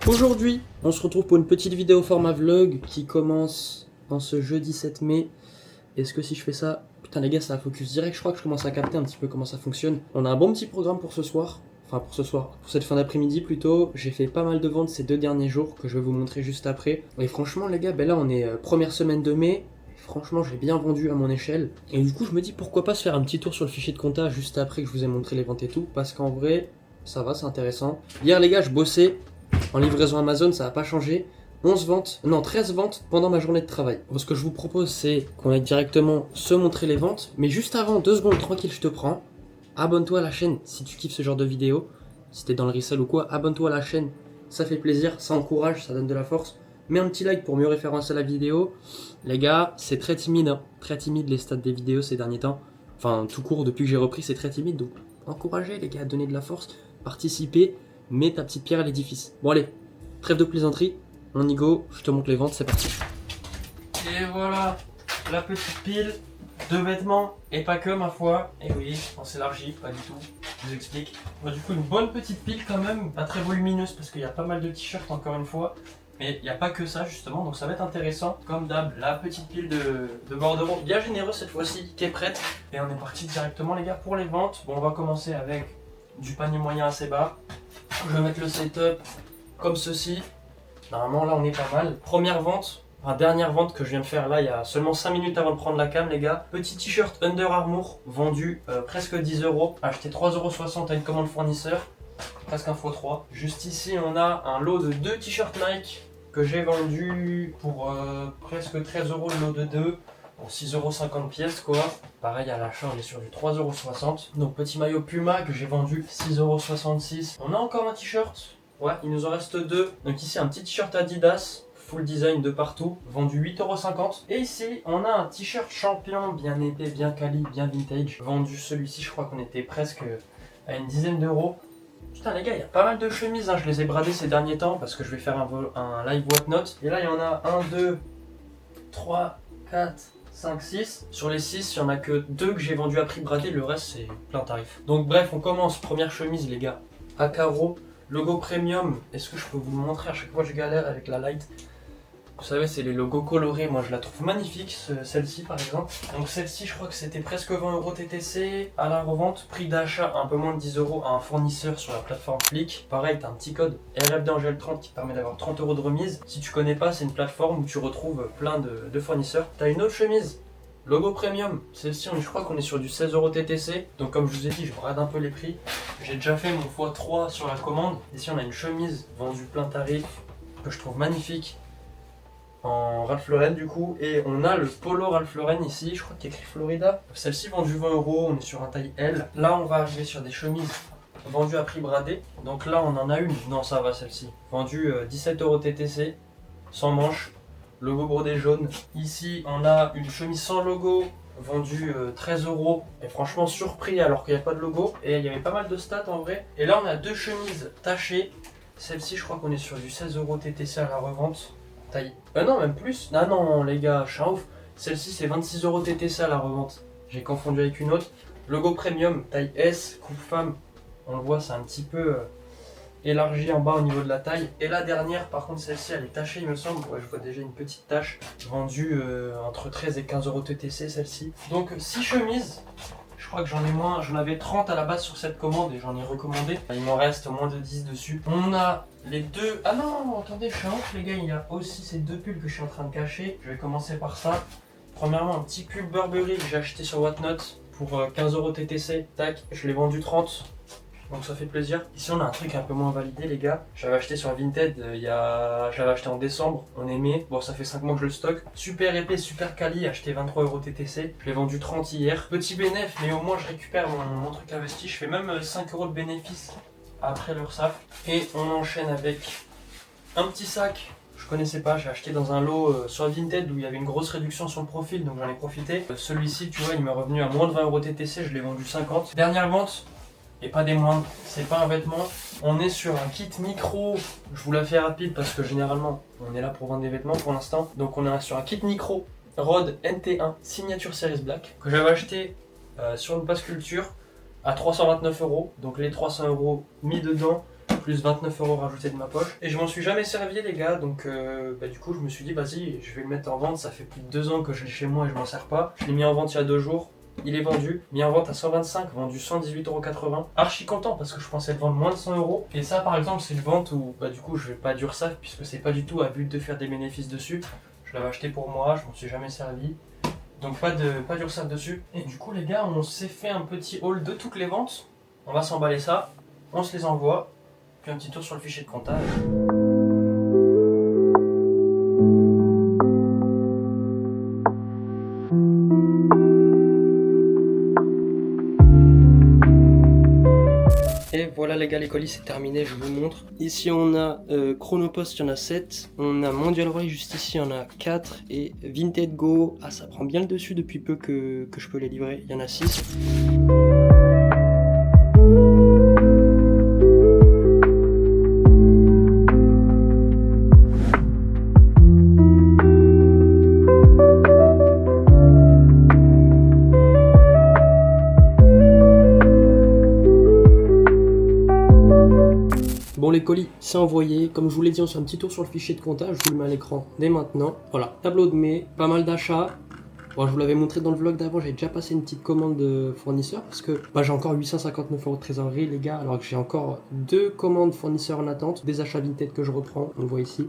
Aujourd'hui, on se retrouve pour une petite vidéo format vlog qui commence en ce jeudi 7 mai. Est-ce que si je fais ça... Putain les gars, ça a focus direct, je crois que je commence à capter un petit peu comment ça fonctionne. On a un bon petit programme pour ce soir. Enfin pour ce soir, pour cette fin d'après-midi plutôt. J'ai fait pas mal de ventes ces 2 derniers jours que je vais vous montrer juste après. Et franchement les gars, ben là on est première semaine de mai. Franchement j'ai bien vendu à mon échelle. Et du coup je me dis pourquoi pas se faire un petit tour sur le fichier de compta juste après que je vous ai montré les ventes et tout. Parce qu'en vrai, ça va, c'est intéressant. Hier les gars, je bossais. En livraison Amazon, ça n'a pas changé. 11 ventes, non 13 ventes pendant ma journée de travail. Donc, ce que je vous propose, c'est qu'on aille directement se montrer les ventes. Mais juste avant, 2 secondes tranquille, je te prends. Abonne-toi à la chaîne si tu kiffes ce genre de vidéo. Si t'es dans le resell ou quoi, abonne-toi à la chaîne. Ça fait plaisir, ça encourage, ça donne de la force. Mets un petit like pour mieux référencer la vidéo. Les gars, c'est très timide, hein. Très timide les stats des vidéos ces derniers temps. Enfin, tout court, depuis que j'ai repris, c'est très timide. Donc, encouragez les gars à donner de la force, participez. Mets ta petite pierre à l'édifice. Bon allez, trêve de plaisanterie, on y go, je te montre les ventes, c'est parti. Et voilà, la petite pile de vêtements, et pas que ma foi. Et oui, on s'élargit, pas du tout, je vous explique. Bon, du coup une bonne petite pile quand même, pas très volumineuse parce qu'il y a pas mal de t-shirts encore une fois. Mais il n'y a pas que ça justement, donc ça va être intéressant. Comme d'hab, la petite pile de bordereau, bien généreuse cette fois-ci, qui est prête. Et on est parti directement les gars pour les ventes. Bon, on va commencer avec du panier moyen assez bas. Je vais mettre le setup comme ceci. Normalement là on est pas mal. Première vente, enfin dernière vente que je viens de faire là il y a seulement 5 minutes avant de prendre la cam les gars. Petit t-shirt Under Armour vendu presque 10 €. Acheté 3,60 € à une commande fournisseur. Presque un x3. Juste ici on a un lot de 2 t-shirts Nike que j'ai vendu pour presque 13 € le lot de 2. Pour 6,50 € pièce quoi. Pareil à l'achat on est sur du 3,60 €. Donc petit maillot Puma que j'ai vendu 6,66 €. On a encore un t-shirt. Ouais, il nous en reste 2. Donc ici un petit t-shirt Adidas. Full design de partout. Vendu 8,50 €. Et ici on a un t-shirt champion bien épais, bien quali, bien vintage. Vendu celui-ci je crois qu'on était presque à une dizaine d'euros. Putain les gars, il y a pas mal de chemises, hein. Je les ai bradées ces derniers temps parce que je vais faire un live whatnot. Et là il y en a 1, 2, 3, 4, 5, 6. Sur les 6, il n'y en a que 2 que j'ai vendu à prix bradé, le reste c'est plein tarif. Donc bref, on commence. Première chemise les gars, à carreaux, logo premium. Est-ce que je peux vous le montrer? À chaque fois je galère avec la light. Vous savez, c'est les logos colorés, moi je la trouve magnifique, celle-ci par exemple. Donc celle-ci, je crois que c'était presque 20 € TTC à la revente. Prix d'achat un peu moins de 10 € à un fournisseur sur la plateforme Flick. Pareil, t'as un petit code RFDAngel30 qui te permet d'avoir 30 € de remise. Si tu connais pas, c'est une plateforme où tu retrouves plein de fournisseurs. T'as une autre chemise, logo premium. Celle-ci, je crois qu'on est sur du 16 € TTC. Donc comme je vous ai dit, je brade un peu les prix. J'ai déjà fait mon x3 sur la commande. Ici, on a une chemise vendue plein tarif que je trouve magnifique. En Ralph Lauren du coup, et on a le polo Ralph Lauren ici, je crois qu'il y a écrit Florida. Celle-ci vendue 20 €, on est sur un taille L. Là on va arriver sur des chemises vendues à prix bradé. Donc là on en a une, non ça va celle-ci, vendue 17 € TTC, sans manche, logo brodé jaune. Ici on a une chemise sans logo, vendue 13 €, et franchement surpris alors qu'il n'y a pas de logo. Et il y avait pas mal de stats en vrai. Et là on a 2 chemises tachées, celle-ci je crois qu'on est sur du 16 € TTC à la revente. Taille. Non, même plus. Ah non, les gars, je suis un ouf. Celle-ci, c'est 26 € TTC à la revente. J'ai confondu avec une autre. Logo premium, taille S, coupe femme. On le voit, c'est un petit peu élargi en bas au niveau de la taille. Et la dernière, par contre, celle-ci, elle est tachée, il me semble. Ouais, je vois déjà une petite tache. Vendue entre 13 et 15 € TTC, celle-ci. Donc, 6 chemises. Je crois que j'en ai moins, j'en avais 30 à la base sur cette commande et j'en ai recommandé. Il m'en reste moins de 10 dessus. On a les 2... Ah non, attendez, je suis un ouf les gars, il y a aussi ces 2 pulls que je suis en train de cacher. Je vais commencer par ça. Premièrement, un petit pull Burberry que j'ai acheté sur Whatnot pour 15 € TTC. Tac, je l'ai vendu 30. Donc ça fait plaisir. Ici on a un truc un peu moins validé les gars. J'avais acheté sur Vinted, je l'avais acheté en décembre, on est mai. Bon ça fait 5 mois que je le stocke. Super épais, super quali, acheté 23 € TTC. Je l'ai vendu 30 hier. Petit bénéf, mais au moins je récupère mon truc investi. Je fais même 5 € de bénéfice après l'URSSAF. Et on enchaîne avec un petit sac. Je connaissais pas, j'ai acheté dans un lot sur Vinted où il y avait une grosse réduction sur le profil, donc j'en ai profité. Celui-ci, tu vois, il m'est revenu à moins de 20 € TTC, je l'ai vendu 50. Dernière vente. Et pas des moindres, c'est pas un vêtement. On est sur un kit micro. Je vous la fais rapide parce que généralement on est là pour vendre des vêtements pour l'instant. Donc on est sur un kit micro Rode NT1 Signature Series Black que j'avais acheté sur une passe culture à 329 €. Donc les 300 € mis dedans, plus 29 € rajoutés de ma poche. Et je m'en suis jamais servi les gars, donc du coup je me suis dit vas-y, je vais le mettre en vente. Ça fait plus de 2 ans que je l'ai chez moi et je m'en sers pas. Je l'ai mis en vente il y a 2 jours. Il est vendu, mis en vente à 125, vendu 118,80 €. Archi content parce que je pensais le vendre moins de 100 €. Et ça par exemple c'est une vente où du coup je vais pas d'URSSAF puisque c'est pas du tout à but de faire des bénéfices dessus. Je l'avais acheté pour moi, je m'en suis jamais servi. Donc pas d'URSSAF dessus. Et du coup les gars, on s'est fait un petit haul de toutes les ventes. On va s'emballer ça, on se les envoie. Puis un petit tour sur le fichier de comptage. Et voilà les gars, les colis c'est terminé, je vous montre. Ici on a Chronopost, il y en a 7. On a Mondial Relay juste ici, il y en a 4. Et Vinted Go, ça prend bien le dessus depuis peu que je peux les livrer, il y en a 6. Bon les colis, c'est envoyé. Comme je vous l'ai dit, on fait un petit tour sur le fichier de comptage. Je vous le mets à l'écran dès maintenant. Voilà, tableau de mai, pas mal d'achats. Bon, je vous l'avais montré dans le vlog d'avant, j'ai déjà passé une petite commande de fournisseur parce que j'ai encore 859 € de trésorerie les gars, alors que j'ai encore 2 commandes fournisseurs en attente, des achats Vinted que je reprends, on le voit ici.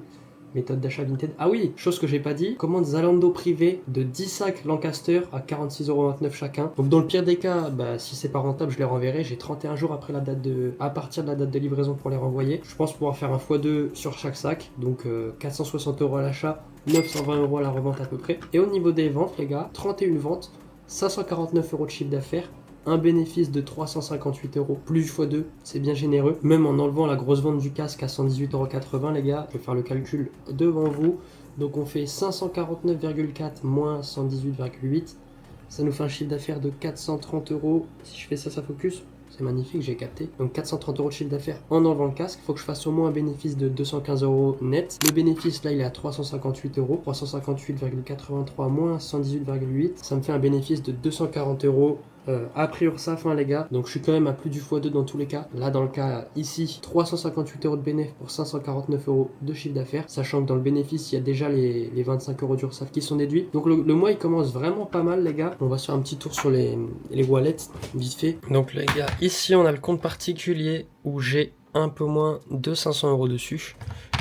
Méthode d'achat Vinted. Ah oui, chose que j'ai pas dit, commande Zalando privé de 10 sacs Lancaster à 46,29 € chacun. Donc dans le pire des cas, si c'est pas rentable, je les renverrai. J'ai 31 jours après à partir de la date de livraison pour les renvoyer. Je pense pouvoir faire un x2 sur chaque sac, donc 460 € à l'achat, 920 € à la revente à peu près. Et au niveau des ventes les gars, 31 ventes, 549 € de chiffre d'affaires. Un bénéfice de 358 € plus x2, c'est bien généreux. Même en enlevant la grosse vente du casque à 118,80 € les gars, je vais faire le calcul devant vous. Donc on fait 549,4 moins 118,8. Ça nous fait un chiffre d'affaires de 430 €. Si je fais ça focus. C'est magnifique, j'ai capté. Donc 430 € de chiffre d'affaires en enlevant le casque. Il faut que je fasse au moins un bénéfice de 215 € net. Le bénéfice là il est à 358 €. 358,83 moins 118,8. Ça me fait un bénéfice de 240 € après URSSAF les gars. Donc je suis quand même à plus du x2 dans tous les cas. Là dans le cas ici, 358 € de bénéfice pour 549 € de chiffre d'affaires. Sachant que dans le bénéfice, il y a déjà les 25 € d'URSSAF qui sont déduits. Donc le mois il commence vraiment pas mal les gars. On va se faire un petit tour sur les wallets vite fait. Donc les gars, ici on a le compte particulier où j'ai un peu moins de 500 € dessus.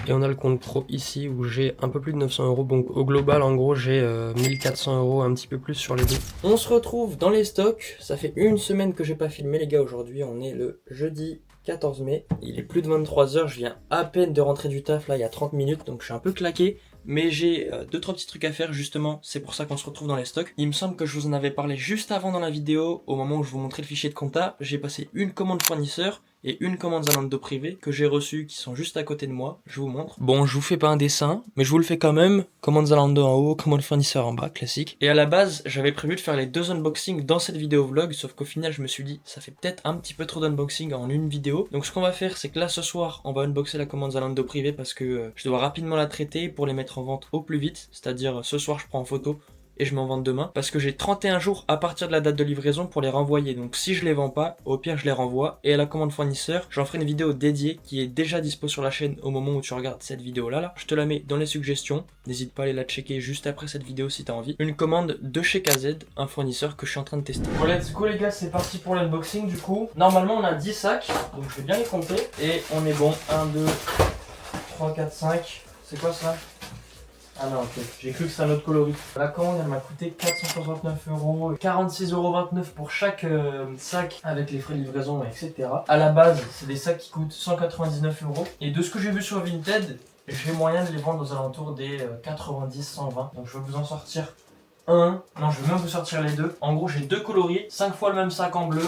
Et on a le compte pro ici où j'ai un peu plus de 900 €. Donc au global en gros j'ai 1400 €, un petit peu plus sur les deux. On se retrouve dans les stocks. Ça fait une semaine que j'ai pas filmé les gars. Aujourd'hui on est le jeudi 14 mai. Il est plus de 23 h. Je viens à peine de rentrer du taf là il y a 30 minutes. Donc je suis un peu claqué. Mais j'ai 2-3 petits trucs à faire justement, c'est pour ça qu'on se retrouve dans les stocks. Il me semble que je vous en avais parlé juste avant dans la vidéo, au moment où je vous montrais le fichier de compta. J'ai passé une commande fournisseur et une commande Zalando privé que j'ai reçue qui sont juste à côté de moi. Je vous montre. Bon, je vous fais pas un dessin, mais je vous le fais quand même. Commande Zalando en haut, commande fournisseur en bas, classique. Et à la base, j'avais prévu de faire les 2 unboxings dans cette vidéo vlog, sauf qu'au final, je me suis dit, ça fait peut-être un petit peu trop d'unboxing en une vidéo. Donc ce qu'on va faire, c'est que là, ce soir, on va unboxer la commande Zalando privé parce que je dois rapidement la traiter pour les mettre en vente au plus vite. C'est-à-dire, ce soir, je prends en photo et je m'en vends demain parce que j'ai 31 jours à partir de la date de livraison pour les renvoyer. Donc si je les vends pas, au pire je les renvoie. Et à la commande fournisseur, j'en ferai une vidéo dédiée qui est déjà dispo sur la chaîne au moment où tu regardes cette vidéo là. Je te la mets dans les suggestions. N'hésite pas à aller la checker juste après cette vidéo si t'as envie. Une commande de chez KZ, un fournisseur que je suis en train de tester. Bon let's go les gars, c'est parti pour l'unboxing du coup. Normalement on a 10 sacs, donc je vais bien les compter. Et on est bon, 1, 2, 3, 4, 5. C'est quoi ça ? Ah non, ok, j'ai cru que c'était un autre coloris. La commande, elle m'a coûté 469 €, 46,29 € pour chaque sac avec les frais de livraison, etc. À la base, c'est des sacs qui coûtent 199 €. Et de ce que j'ai vu sur Vinted, j'ai moyen de les vendre aux alentours des 90-120. Donc je vais vous en sortir un. Non, je vais même vous sortir les deux. En gros, j'ai 2 coloris, 5 fois le même sac en bleu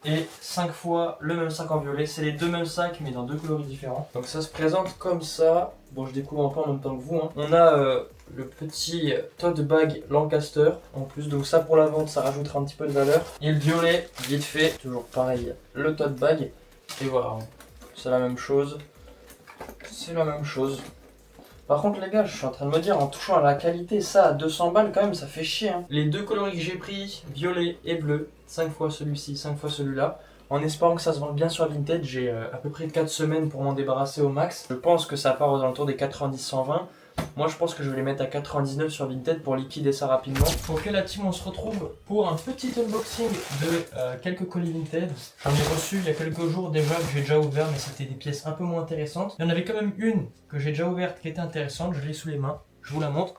et 5 fois le même sac en violet. C'est les 2 mêmes sacs mais dans 2 coloris différents. Donc ça se présente comme ça. Bon, je découvre un peu en même temps que vous. On a le petit tote bag Lancaster en plus. Donc ça pour la vente, ça rajoutera un petit peu de valeur. Et le violet, vite fait, toujours pareil, le tote bag. Et voilà, c'est la même chose. C'est la même chose. Par contre les gars, je suis en train de me dire, en touchant à la qualité, ça à 200 balles quand même, ça fait chier. Les 2 coloris que j'ai pris, violet et bleu, 5 fois celui-ci, 5 fois celui-là. en espérant que ça se vende bien sur Vinted. J'ai à peu près 4 semaines pour m'en débarrasser au max. Je pense que ça part aux alentours des 90-120. Moi je pense que je vais les mettre à 99 sur Vinted pour liquider ça rapidement. Ok la team, on se retrouve pour un petit unboxing de quelques colis Vinted. J'en ai reçu il y a quelques jours déjà, que j'ai déjà ouvert, mais c'était des pièces un peu moins intéressantes. Il y en avait quand même une que j'ai déjà ouverte qui était intéressante, je l'ai sous les mains, je vous la montre.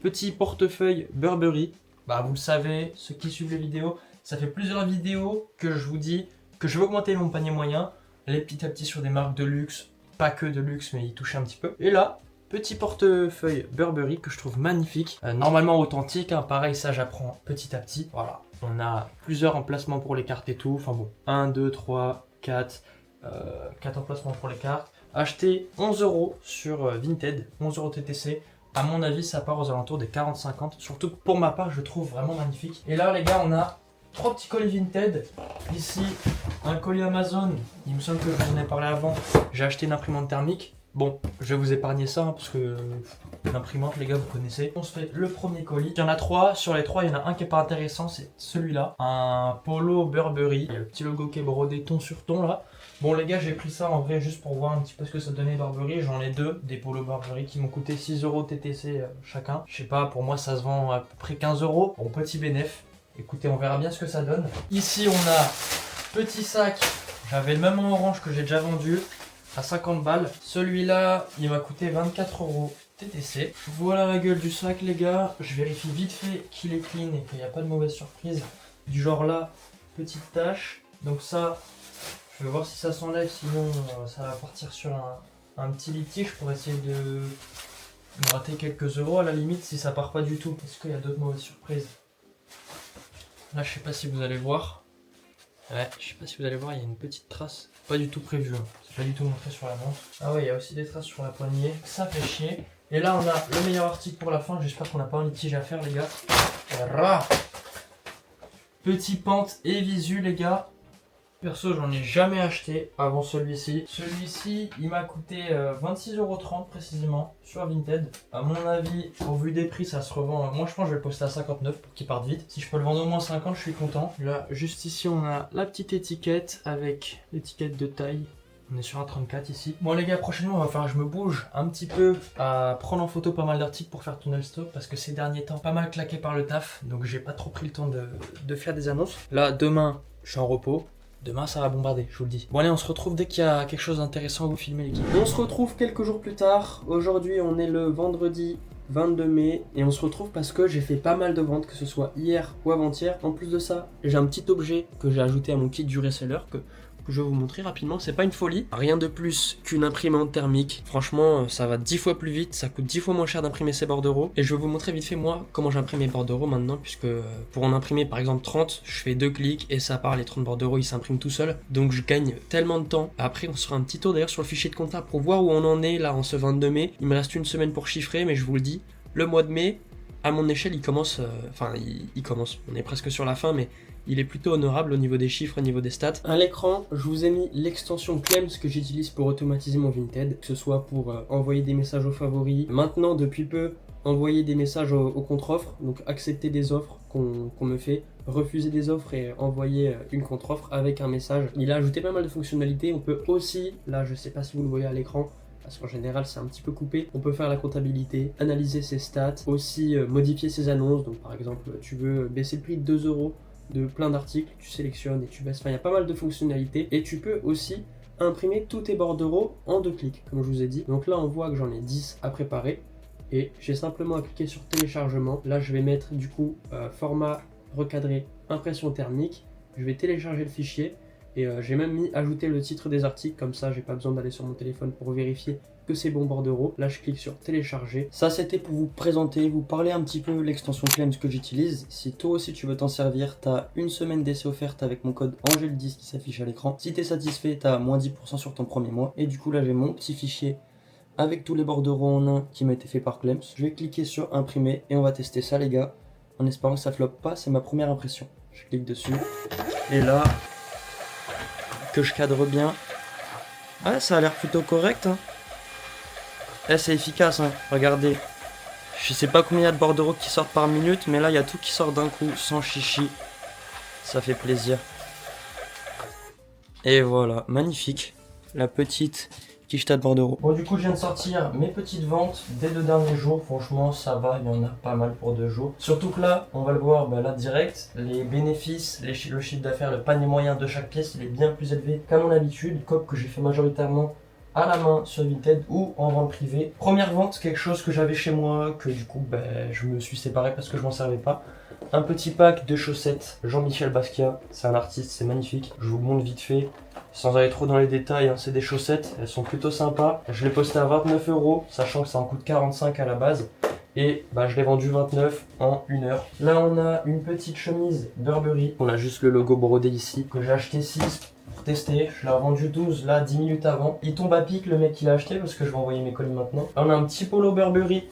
Petit portefeuille Burberry. Bah vous le savez, ceux qui suivent les vidéos, ça fait plusieurs vidéos que je vous dis que je vais augmenter mon panier moyen, aller petit à petit sur des marques de luxe, pas que de luxe mais y toucher un petit peu. Et là, petit portefeuille Burberry que je trouve magnifique, normalement authentique, hein, pareil ça j'apprends petit à petit. Voilà, on a plusieurs emplacements pour les cartes et tout, enfin bon, 1, 2, 3, 4, 4 emplacements pour les cartes. Acheté 11 € sur Vinted, 11 € TTC. À mon avis, ça part aux alentours des 40-50. Surtout que pour ma part, je le trouve vraiment magnifique. Et là, les gars, on a 3 petits colis Vinted. Ici, un colis Amazon. Il me semble que je vous en ai parlé avant. J'ai acheté une imprimante thermique. Bon, je vais vous épargner ça, hein, parce que l'imprimante, les gars, vous connaissez. On se fait le premier colis. Il y en a 3. Sur les 3, il y en a un qui est pas intéressant. C'est celui-là. Un polo Burberry. Il y a le petit logo qui est brodé ton sur ton, là. Bon les gars, j'ai pris ça en vrai juste pour voir un petit peu ce que ça donnait Burberry. J'en ai 2, des polos Burberry qui m'ont coûté 6 € TTC chacun. Je sais pas, pour moi ça se vend à peu près 15 €. Bon, petit bénéf. Écoutez, on verra bien ce que ça donne. Ici on a petit sac. J'avais le même en orange que j'ai déjà vendu à 50 balles. Celui-là, il m'a coûté 24 € TTC. Voilà la gueule du sac les gars. Je vérifie vite fait qu'il est clean et qu'il n'y a pas de mauvaise surprise. Du genre là, petite tache. Donc ça... Je vais voir si ça s'enlève, sinon ça va partir sur un petit litige pour essayer de gratter quelques euros à la limite si ça part pas du tout. Est-ce qu'il y a d'autres mauvaises surprises? Là je sais pas si vous allez voir. Ouais, je sais pas si vous allez voir, il y a une petite trace. Pas du tout prévu, hein. C'est pas du tout montré sur la montre. Ah ouais, il y a aussi des traces sur la poignée. Ça fait chier. Et là on a le meilleur article pour la fin. J'espère qu'on n'a pas un litige à faire les gars. Voilà. Petit pente et visu les gars. Perso, j'en ai jamais acheté avant celui-ci. Celui-ci, il m'a coûté 26,30 € précisément sur Vinted. À mon avis, au vu des prix, ça se revend. Moi, je pense que je vais le poster à 59 pour qu'il parte vite. Si je peux le vendre au moins 50, je suis content. Là, juste ici, on a la petite étiquette avec l'étiquette de taille. On est sur un 34 ici. Bon les gars, prochainement, il va falloir que je me bouge un petit peu à prendre en photo pas mal d'articles pour faire tourner le stock parce que ces derniers temps, pas mal claqué par le taf. Donc, j'ai pas trop pris le temps de faire des annonces. Là, demain, je suis en repos. Demain ça va bombarder, je vous le dis. Bon allez, on se retrouve dès qu'il y a quelque chose d'intéressant à vous filmer l'équipe. On se retrouve quelques jours plus tard. Aujourd'hui on est le vendredi 22 mai et on se retrouve parce que j'ai fait pas mal de ventes, que ce soit hier ou avant-hier. En plus de ça, j'ai un petit objet que j'ai ajouté à mon kit du reseller que je vais vous montrer rapidement. C'est pas une folie, rien de plus qu'une imprimante thermique. Franchement, ça va 10 fois plus vite, ça coûte 10 fois moins cher d'imprimer ces bordereaux. Et je vais vous montrer vite fait moi comment j'imprime mes bordereaux maintenant, puisque pour en imprimer par exemple 30, je fais 2 clics et ça part, les 30 bordereaux ils s'impriment tout seuls. Donc je gagne tellement de temps. Après on se fera un petit tour d'ailleurs sur le fichier de compta pour voir où on en est là en ce 22 mai. Il me reste une semaine pour chiffrer, mais je vous le dis, le mois de mai, à mon échelle, il commence, il commence, on est presque sur la fin, mais il est plutôt honorable au niveau des chiffres, au niveau des stats. À l'écran, je vous ai mis l'extension Clems que j'utilise pour automatiser mon Vinted, que ce soit pour envoyer des messages aux favoris. Maintenant, depuis peu, envoyer des messages aux contre-offres, donc accepter des offres qu'on me fait, refuser des offres et envoyer une contre-offre avec un message. Il a ajouté pas mal de fonctionnalités. On peut aussi, là je sais pas si vous le voyez à l'écran, parce qu'en général c'est un petit peu coupé, on peut faire la comptabilité, analyser ses stats, aussi modifier ses annonces. Donc par exemple, tu veux baisser le prix de 2 € de plein d'articles, tu sélectionnes et tu baisses. Enfin, il y a pas mal de fonctionnalités et tu peux aussi imprimer tous tes bordereaux en 2 clics, comme je vous ai dit. Donc là, on voit que j'en ai 10 à préparer et j'ai simplement à cliquer sur téléchargement. Là, je vais mettre du coup format recadré, impression thermique. Je vais télécharger le fichier et j'ai même mis ajouter le titre des articles, comme ça, j'ai pas besoin d'aller sur mon téléphone pour vérifier que c'est bon bordereau. Là je clique sur télécharger. Ça c'était pour vous présenter, vous parler un petit peu l'extension Clems que j'utilise. Si toi aussi tu veux t'en servir, tu as une semaine d'essai offerte avec mon code Angel10 qui s'affiche à l'écran. Si tu es satisfait, tu as moins 10% sur ton premier mois. Et du coup là j'ai mon petit fichier avec tous les bordereaux en un qui m'a été fait par Clems. Je vais cliquer sur imprimer et on va tester ça les gars, en espérant que ça floppe pas. C'est ma première impression. Je clique dessus et là que je cadre bien. Ah, ça a l'air plutôt correct hein. C'est efficace, hein. Regardez. Je sais pas combien il y a de bordereaux qui sortent par minute, mais là il y a tout qui sort d'un coup, sans chichi. Ça fait plaisir. Et voilà, magnifique. La petite quicheta de bordereau. Bon, du coup, je viens de sortir mes petites ventes des 2 derniers jours. Franchement, ça va, il y en a pas mal pour 2 jours. Surtout que là, on va le voir là direct. Les bénéfices, le chiffre d'affaires, le panier moyen de chaque pièce, il est bien plus élevé qu'à mon habitude. Coop que j'ai fait majoritairement à la main sur Vinted ou en vente privée. Première vente, quelque chose que j'avais chez moi, que du coup, je me suis séparé parce que je m'en servais pas. Un petit pack de chaussettes Jean-Michel Basquiat, c'est un artiste, c'est magnifique. Je vous le montre vite fait, sans aller trop dans les détails, hein. C'est des chaussettes, elles sont plutôt sympas. Je l'ai posté à 29 €, sachant que ça en coûte 45 à la base. Et je l'ai vendu 29 en 1 heure. Là on a une petite chemise Burberry, on a juste le logo brodé ici, que j'ai acheté 6 pour tester. Je l'ai revendu 12 là 10 minutes avant. Il tombe à pic le mec qui l'a acheté parce que je vais envoyer mes colis maintenant. Là on a un petit polo Burberry.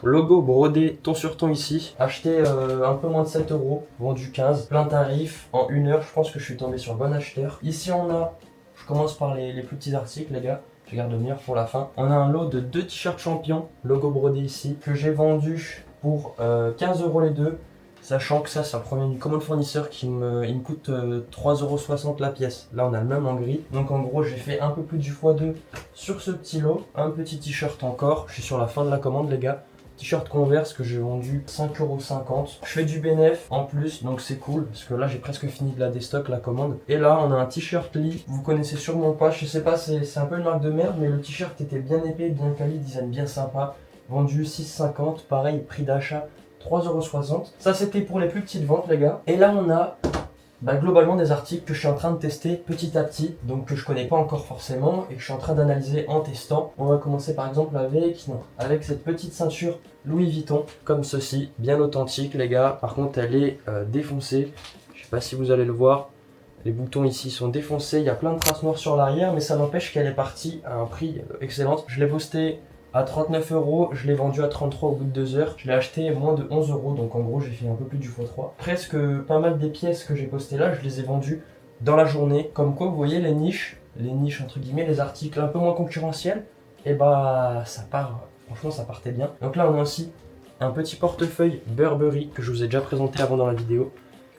Logo brodé ton sur ton ici, acheté un peu moins de 7 €, vendu 15, plein tarif en 1 heure. Je pense que je suis tombé sur bon acheteur. Ici on a, je commence par les plus petits articles les gars, je garde le meilleur pour la fin. On a un lot de 2 t-shirts champions, logo brodé ici, que j'ai vendu pour 15 € les deux. Sachant que ça, c'est un premier commande fournisseur il me coûte 3,60 € la pièce. Là, on a le même en gris. Donc, en gros, j'ai fait un peu plus du x2 sur ce petit lot. Un petit t-shirt encore. Je suis sur la fin de la commande, les gars. T-shirt Converse que j'ai vendu 5,50 €. Je fais du bénéf en plus, donc c'est cool. Parce que là, j'ai presque fini de la déstock, la commande. Et là, on a un t-shirt Lee. Vous connaissez sûrement pas. Je sais pas, c'est un peu une marque de merde. Mais le t-shirt était bien épais, bien quali, design bien sympa. Vendu 6,50 €. Pareil, prix d'achat 3,60 €. Ça, c'était pour les plus petites ventes, les gars. Et là, on a globalement des articles que je suis en train de tester petit à petit, donc que je connais pas encore forcément et que je suis en train d'analyser en testant. On va commencer par exemple avec cette petite ceinture Louis Vuitton, comme ceci, bien authentique, les gars. Par contre, elle est défoncée. Je sais pas si vous allez le voir. Les boutons ici sont défoncés. Il y a plein de traces noires sur l'arrière, mais ça n'empêche qu'elle est partie à un prix excellent. Je l'ai posté à 39 €, je l'ai vendu à 33 € au bout de 2 heures. Je l'ai acheté moins de 11 €, donc en gros j'ai fait un peu plus du x3. Presque pas mal des pièces que j'ai postées là, je les ai vendues dans la journée. Comme quoi, vous voyez les niches entre guillemets, les articles un peu moins concurrentiels, et ça part, franchement ça partait bien. Donc là on a aussi un petit portefeuille Burberry que je vous ai déjà présenté avant dans la vidéo,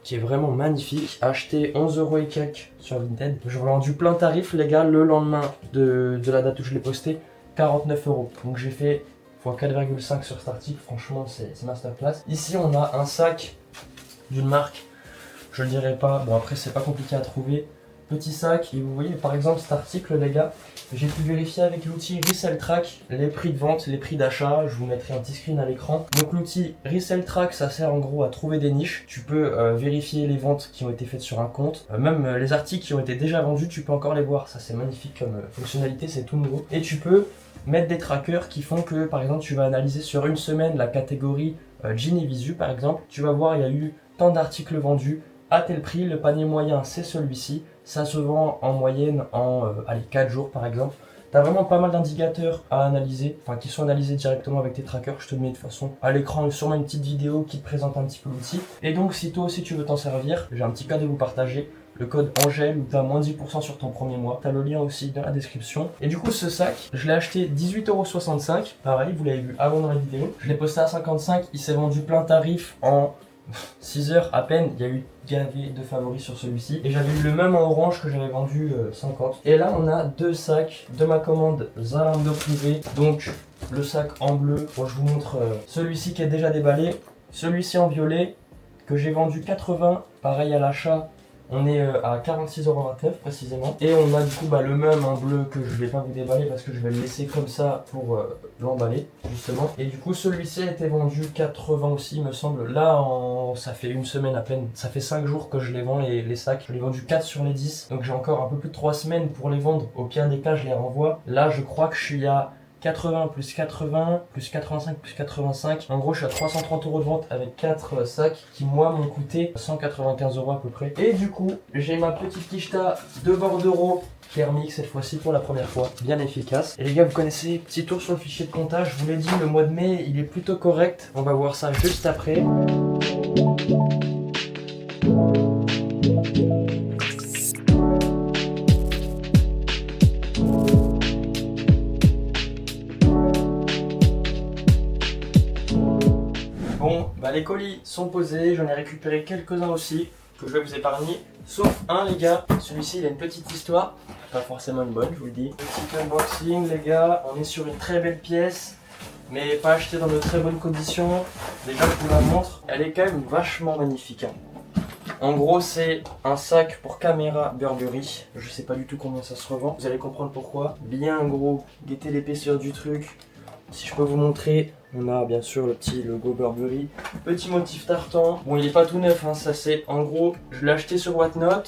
qui est vraiment magnifique, acheté 11 € et quelques sur Vinted. Je l'ai vendu plein tarif, les gars, le lendemain de la date où je l'ai posté. 49 €. Donc j'ai fait x 4,5 sur cet article, franchement c'est masterclass. Ici on a un sac d'une marque, je le dirai pas, bon après c'est pas compliqué à trouver. Petit sac, et vous voyez par exemple cet article, les gars, j'ai pu vérifier avec l'outil Resell Track les prix de vente, les prix d'achat. Je vous mettrai un petit screen à l'écran. Donc l'outil Resell Track, ça sert en gros à trouver des niches. Tu peux vérifier les ventes qui ont été faites sur un compte, même les articles qui ont été déjà vendus, tu peux encore les voir. Ça c'est magnifique comme fonctionnalité, c'est tout nouveau. Et tu peux mettre des trackers qui font que par exemple tu vas analyser sur une semaine la catégorie jean et visu par exemple. Tu vas voir, il y a eu tant d'articles vendus à tel prix, le panier moyen c'est celui-ci, ça se vend en moyenne en 4 jours par exemple. Tu as vraiment pas mal d'indicateurs à analyser, enfin qui sont analysés directement avec tes trackers. Je te mets de toute façon à l'écran sûrement une petite vidéo qui te présente un petit peu l'outil. Et donc si toi aussi tu veux t'en servir, j'ai un petit code à vous partager. Le code Angèle où tu as moins 10% sur ton premier mois. Tu as le lien aussi dans la description. Et du coup ce sac, je l'ai acheté 18,65 €. Pareil, vous l'avez vu avant dans la vidéo. Je l'ai posté à 55, il s'est vendu plein tarif en 6 heures à peine. Il y a eu gavé de favoris sur celui-ci. Et j'avais eu le même en orange que j'avais vendu 50. Et là on a 2 sacs de ma commande Zalando privé. Donc le sac en bleu, bon, je vous montre celui-ci qui est déjà déballé. Celui-ci en violet que j'ai vendu 80, pareil à l'achat. On est à 46,29 € précisément. Et on a du coup le même en bleu que je vais pas vous déballer parce que je vais le laisser comme ça pour l'emballer justement. Et du coup celui-ci a été vendu 80 aussi il me semble. Là ça fait une semaine à peine. Ça fait 5 jours que je les vends les sacs. Je les ai vendus 4 sur les 10. Donc j'ai encore un peu plus de 3 semaines pour les vendre. Au pire des cas je les renvoie. Là je crois que je suis à 80 plus 80 plus 85 plus 85. En gros, je suis à 330 € de vente avec 4 sacs qui, moi, m'ont coûté 195 € à peu près. Et du coup, j'ai ma petite quicheta de bordereau thermique cette fois-ci pour la première fois. Bien efficace. Et les gars, vous connaissez, petit tour sur le fichier de comptage. Je vous l'ai dit, le mois de mai, il est plutôt correct. On va voir ça juste après. Bon, les colis sont posés, j'en ai récupéré quelques-uns aussi. que je vais vous épargner. Sauf un, les gars. Celui-ci, il a une petite histoire. Pas forcément une bonne, je vous le dis. Petit unboxing, les gars. On est sur une très belle pièce, mais pas achetée dans de très bonnes conditions. Déjà, je vous la montre. Elle est quand même vachement magnifique. En gros, c'est un sac pour caméra Burberry. Je sais pas du tout combien ça se revend. Vous allez comprendre pourquoi. Bien gros, guettez l'épaisseur du truc. Si je peux vous montrer, on a bien sûr le petit logo Burberry. Petit motif tartan. Bon, il est pas tout neuf, hein, ça c'est en gros, je l'ai acheté sur Whatnot.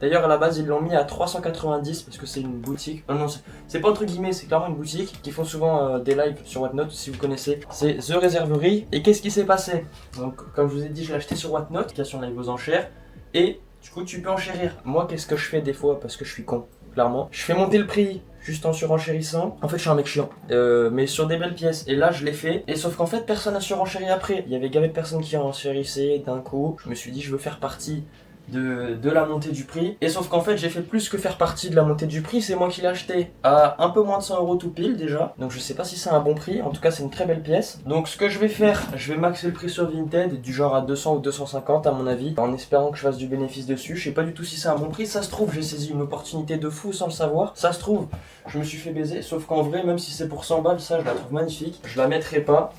D'ailleurs, à la base, ils l'ont mis à 390 parce que c'est une boutique. Non, c'est pas entre guillemets, c'est clairement une boutique qui font souvent des lives sur Whatnot, si vous connaissez. C'est The Réserverie. Et qu'est-ce qui s'est passé? Donc, comme je vous ai dit, je l'ai acheté sur Whatnot, application live aux enchères. Et du coup, tu peux enchérir. Moi, qu'est-ce que je fais des fois parce que je suis con, clairement? Je fais monter le prix juste en surenchérissant. En fait, je suis un mec chiant, mais sur des belles pièces. Et là, je l'ai fait. Et sauf qu'en fait, personne n'a surenchéri après. Il y avait gavé de personnes qui enchérissaient d'un coup. Je me suis dit, je veux faire partie de la montée du prix. Et sauf qu'en fait, j'ai fait plus que faire partie de la montée du prix. C'est moi qui l'ai acheté à un peu moins de 100 € tout pile déjà. Donc, je sais pas si c'est un bon prix. En tout cas, c'est une très belle pièce. Donc, ce que je vais faire, je vais maxer le prix sur Vinted, du genre à 200 ou 250 à mon avis, en espérant que je fasse du bénéfice dessus. Je sais pas du tout si c'est un bon prix. Ça se trouve, j'ai saisi une opportunité de fou sans le savoir. Ça se trouve, je me suis fait baiser. Sauf qu'en vrai, même si c'est pour 100 balles, ça, je la trouve magnifique. Je la mettrai pas.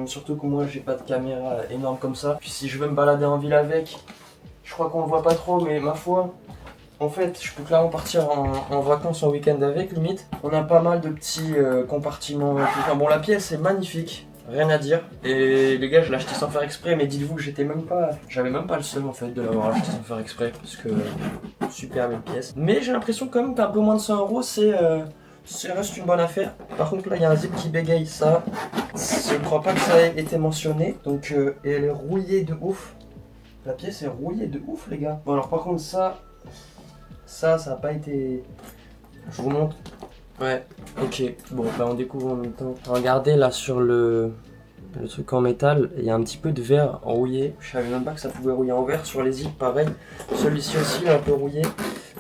Surtout que moi, j'ai pas de caméra énorme comme ça. Puis si je veux me balader en ville avec, je crois qu'on le voit pas trop, mais ma foi, en fait, je peux clairement partir en vacances en week-end avec, limite. On a pas mal de petits compartiments. Enfin, bon, la pièce est magnifique, rien à dire. Et les gars, je l'ai acheté sans faire exprès, mais dites-vous que j'avais même pas le seum en fait de l'avoir acheté sans faire exprès, parce que super belle pièce. Mais j'ai l'impression quand même qu'un peu moins de 100 € ça reste une bonne affaire. Par contre, là, il y a un zip qui bégaye, ça. Je crois pas que ça ait été mentionné. Donc, et elle est rouillée de ouf. La pièce est rouillée de ouf, les gars. Bon, alors par contre, ça a pas été... Je vous montre. Ouais, ok. Bon, bah on découvre en même temps. Regardez là sur le truc en métal, il y a un petit peu de verre rouillé. Je savais même pas que ça pouvait rouiller en verre. Sur les zips, pareil. Celui-ci aussi, il est un peu rouillé.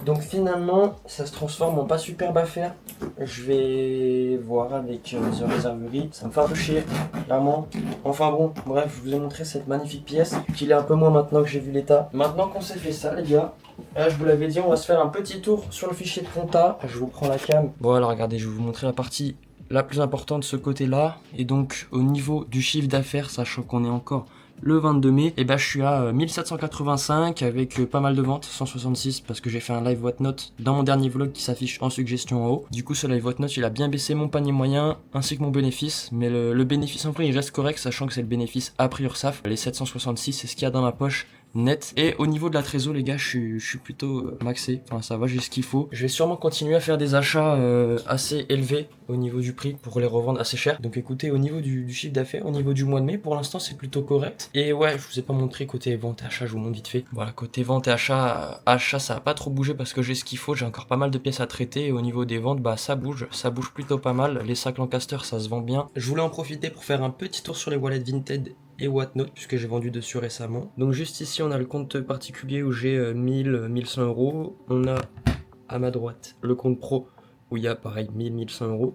Donc finalement, ça se transforme en pas superbe affaire. Je vais voir avec The Réserverie. Ça me fait un peu chier, clairement. Enfin bon, bref, je vous ai montré cette magnifique pièce, qu'il est un peu moins maintenant que j'ai vu l'état. Maintenant qu'on s'est fait ça, les gars, là, je vous l'avais dit, on va se faire un petit tour sur le fichier de compta. Je vous prends la cam. Bon, alors regardez, je vais vous montrer la partie la plus importante de ce côté-là. Et donc, au niveau du chiffre d'affaires, sachant qu'on est encore le 22 mai, et bah je suis à 1785 avec pas mal de ventes, 166 parce que j'ai fait un live Whatnot dans mon dernier vlog qui s'affiche en suggestion en haut. Du coup ce live Whatnot il a bien baissé mon panier moyen ainsi que mon bénéfice, mais le bénéfice en vrai il reste correct sachant que c'est le bénéfice après URSAF. Les 766 c'est ce qu'il y a dans ma poche net. Et au niveau de la trésor les gars je suis plutôt maxé, enfin ça va, j'ai ce qu'il faut. Je vais sûrement continuer à faire des achats assez élevés au niveau du prix pour les revendre assez cher. Donc écoutez, au niveau du chiffre d'affaires, au niveau du mois de mai, pour l'instant c'est plutôt correct. Et ouais, je vous ai pas montré côté vente et achat, je vous montre vite fait. Voilà, côté vente et achat, ça a pas trop bougé parce que j'ai ce qu'il faut, j'ai encore pas mal de pièces à traiter. Et au niveau des ventes, bah ça bouge plutôt pas mal. Les sacs Lancaster, ça se vend bien. Je voulais en profiter pour faire un petit tour sur les wallets Vinted et Whatnot puisque j'ai vendu dessus récemment. Donc juste ici on a le compte particulier où j'ai 1100 €. On a à ma droite le compte pro où il y a pareil 1100 €.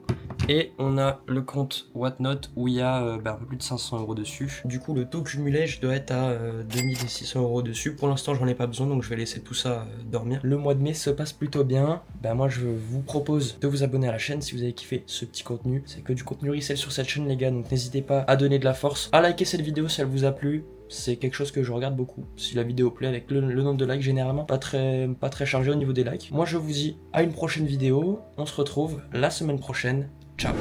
Et on a le compte Whatnot où il y a un peu plus de 500 € dessus. Du coup le taux cumulé je dois être à 2600 € dessus. Pour l'instant j'en ai pas besoin donc je vais laisser tout ça dormir. Le mois de mai se passe plutôt bien. Moi je vous propose de vous abonner à la chaîne si vous avez kiffé ce petit contenu. C'est que du contenu resell sur cette chaîne les gars, donc n'hésitez pas à donner de la force, à liker cette vidéo si elle vous a plu. C'est quelque chose que je regarde beaucoup. Si la vidéo plaît avec le nombre de likes généralement pas très chargé au niveau des likes. Moi je vous dis à une prochaine vidéo. On se retrouve la semaine prochaine. Ciao.